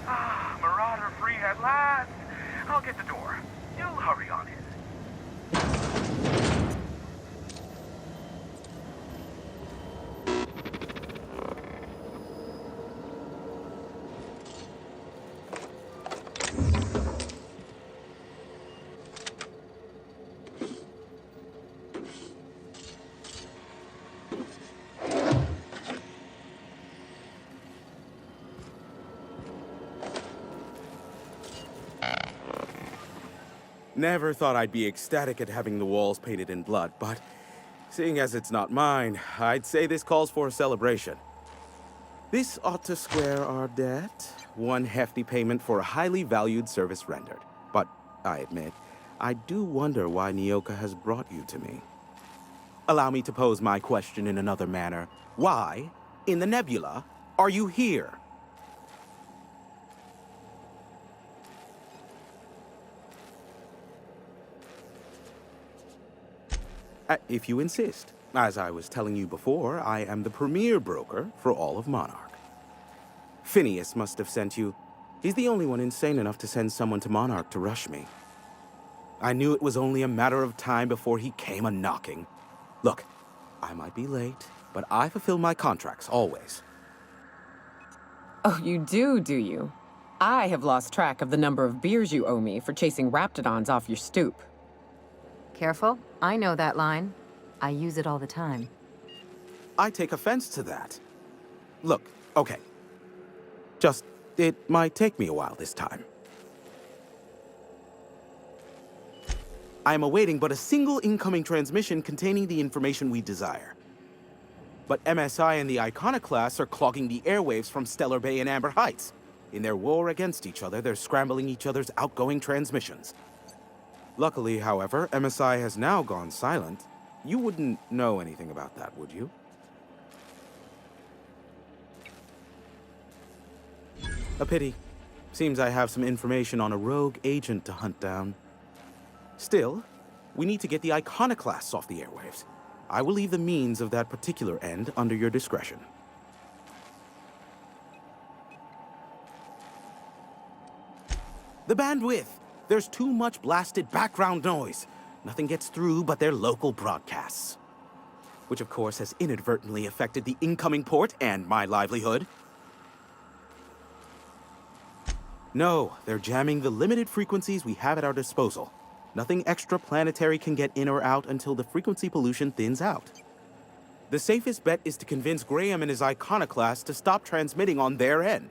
Ah, Marauder free at last. I'll get the door. You hurry on in. Never thought I'd be ecstatic at having the walls painted in blood, but seeing as it's not mine, I'd say this calls for a celebration. This ought to square our debt. One hefty payment for a highly valued service rendered. But I admit, I do wonder why Nyoka has brought you to me. Allow me to pose my question in another manner. Why, in the nebula, are you here? If you insist. As I was telling you before, I am the premier broker for all of Monarch. Phineas must have sent you. He's the only one insane enough to send someone to Monarch to rush me. I knew it was only a matter of time before he came a-knocking. Look, I might be late, but I fulfill my contracts, always. Oh, you do you? I have lost track of the number of beers you owe me for chasing raptidons off your stoop. Careful, I know that line. I use it all the time. I take offense to that. Look, okay. It might take me a while this time. I am awaiting but a single incoming transmission containing the information we desire. But MSI and the Iconoclasts are clogging the airwaves from Stellar Bay and Amber Heights. In their war against each other, they're scrambling each other's outgoing transmissions. Luckily, however, MSI has now gone silent. You wouldn't know anything about that, would you? A pity. Seems I have some information on a rogue agent to hunt down. Still, we need to get the Iconoclasts off the airwaves. I will leave the means of that particular end under your discretion. The bandwidth! There's too much blasted background noise. Nothing gets through but their local broadcasts. Which of course has inadvertently affected the incoming port and my livelihood. No, they're jamming the limited frequencies we have at our disposal. Nothing extraplanetary can get in or out until the frequency pollution thins out. The safest bet is to convince Graham and his Iconoclast to stop transmitting on their end.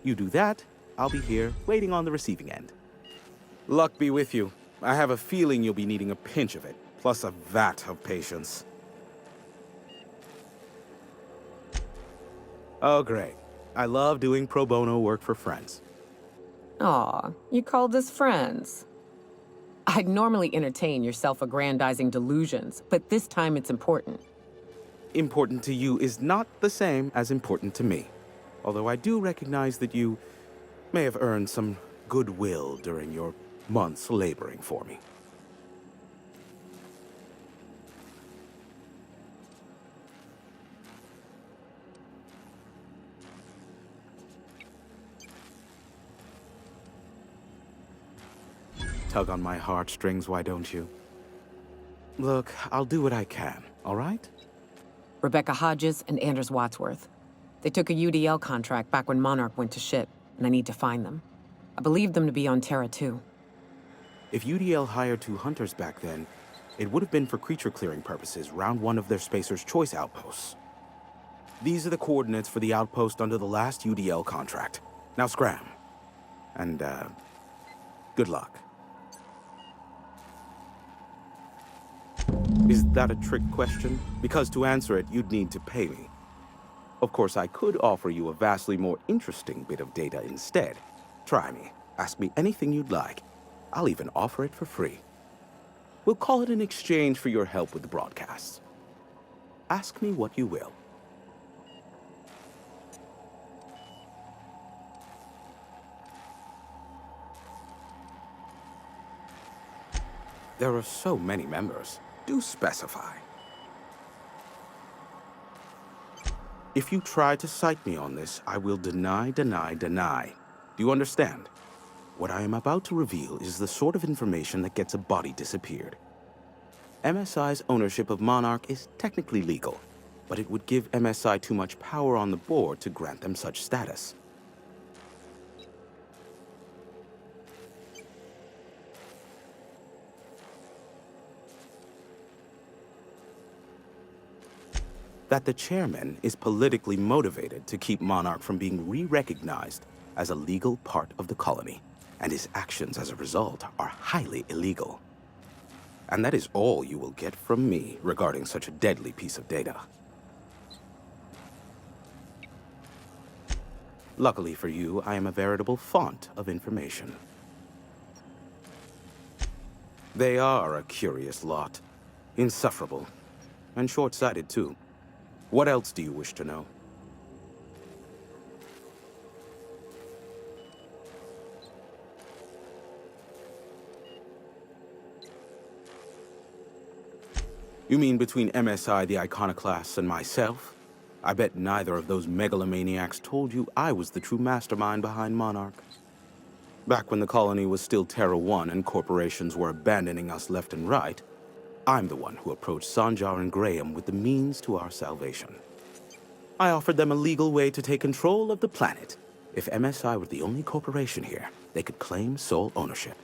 You do that, I'll be here, waiting on the receiving end. Luck be with you. I have a feeling you'll be needing a pinch of it, plus a vat of patience. Oh, great. I love doing pro bono work for friends. Aw, you called us friends. I'd normally entertain your self-aggrandizing delusions, but this time it's important. Important to you is not the same as important to me. Although I do recognize that you may have earned some goodwill during your months laboring for me. Tug on my heartstrings, why don't you? Look, I'll do what I can, all right? Rebecca Hodges and Anders Wadsworth. They took a UDL contract back when Monarch went to shit, and I need to find them. I believe them to be on Terra too. If UDL hired 2 hunters back then, it would have been for creature clearing purposes, round 1 of their Spacer's Choice outposts. These are the coordinates for the outpost under the last UDL contract. Now scram. And, good luck. Is that a trick question? Because to answer it, you'd need to pay me. Of course, I could offer you a vastly more interesting bit of data instead. Try me. Ask me anything you'd like. I'll even offer it for free. We'll call it an exchange for your help with the broadcasts. Ask me what you will. There are so many members. Do specify. If you try to cite me on this, I will deny, deny, deny. Do you understand? What I am about to reveal is the sort of information that gets a body disappeared. MSI's ownership of Monarch is technically legal, but it would give MSI too much power on the board to grant them such status. That the chairman is politically motivated to keep Monarch from being re-recognized as a legal part of the colony, and his actions as a result are highly illegal. And that is all you will get from me regarding such a deadly piece of data. Luckily for you, I am a veritable font of information. They are a curious lot. Insufferable. And short-sighted, too. What else do you wish to know? You mean between MSI, the Iconoclasts, and myself? I bet neither of those megalomaniacs told you I was the true mastermind behind Monarch. Back when the colony was still Terra 1 and corporations were abandoning us left and right, I'm the one who approached Sanjar and Graham with the means to our salvation. I offered them a legal way to take control of the planet. If MSI were the only corporation here, they could claim sole ownership.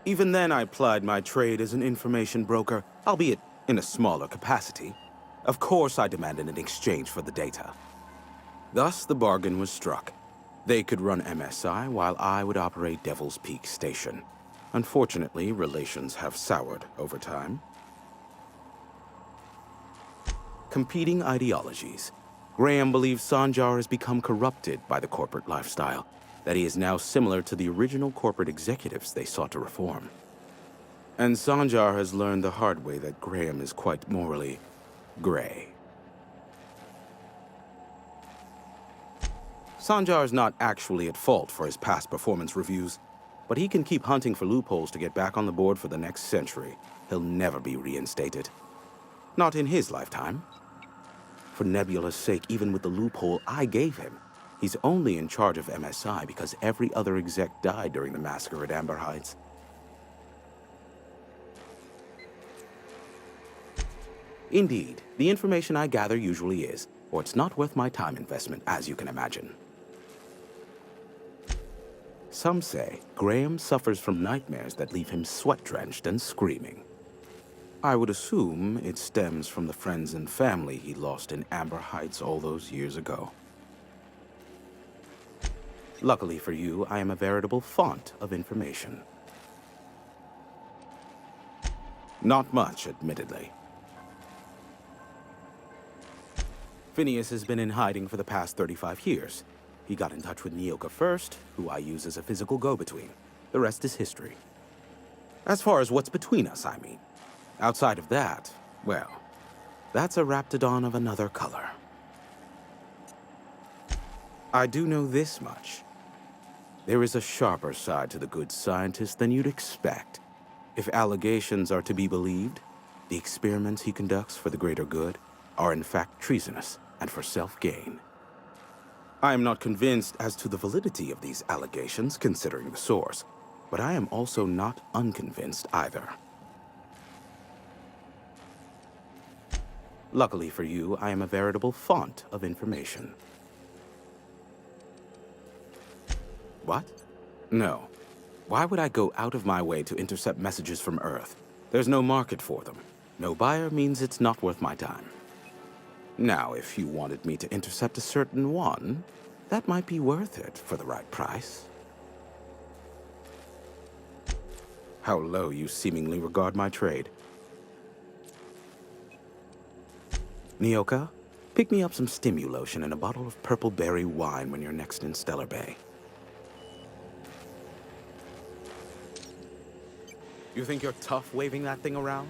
Even then, I plied my trade as an information broker, albeit in a smaller capacity. Of course, I demanded an exchange for the data. Thus, the bargain was struck. They could run MSI while I would operate Devil's Peak Station. Unfortunately, relations have soured over time. Competing ideologies. Graham believes Sanjar has become corrupted by the corporate lifestyle, that he is now similar to the original corporate executives they sought to reform. And Sanjar has learned the hard way that Graham is quite morally gray. Sanjar is not actually at fault for his past performance reviews, but he can keep hunting for loopholes to get back on the board for the next century. He'll never be reinstated. Not in his lifetime. For Nebula's sake, even with the loophole I gave him, he's only in charge of MSI because every other exec died during the massacre at Amber Heights. Indeed, the information I gather usually is, or it's not worth my time investment, as you can imagine. Some say Graham suffers from nightmares that leave him sweat-drenched and screaming. I would assume it stems from the friends and family he lost in Amber Heights all those years ago. Luckily for you, I am a veritable font of information. Not much, admittedly. Phineas has been in hiding for the past 35 years. He got in touch with Nyoka first, who I use as a physical go-between. The rest is history. As far as what's between us, I mean. Outside of that, well, that's a raptidon of another color. I do know this much. There is a sharper side to the good scientist than you'd expect. If allegations are to be believed, the experiments he conducts for the greater good are in fact treasonous and for self-gain. I am not convinced as to the validity of these allegations, considering the source, but I am also not unconvinced either. Luckily for you, I am a veritable font of information. What? No. Why would I go out of my way to intercept messages from Earth? There's no market for them. No buyer means it's not worth my time. Now, if you wanted me to intercept a certain one, that might be worth it for the right price. How low you seemingly regard my trade. Nyoka, pick me up some Stimulotion and a bottle of purple berry wine when you're next in Stellar Bay. You think you're tough waving that thing around?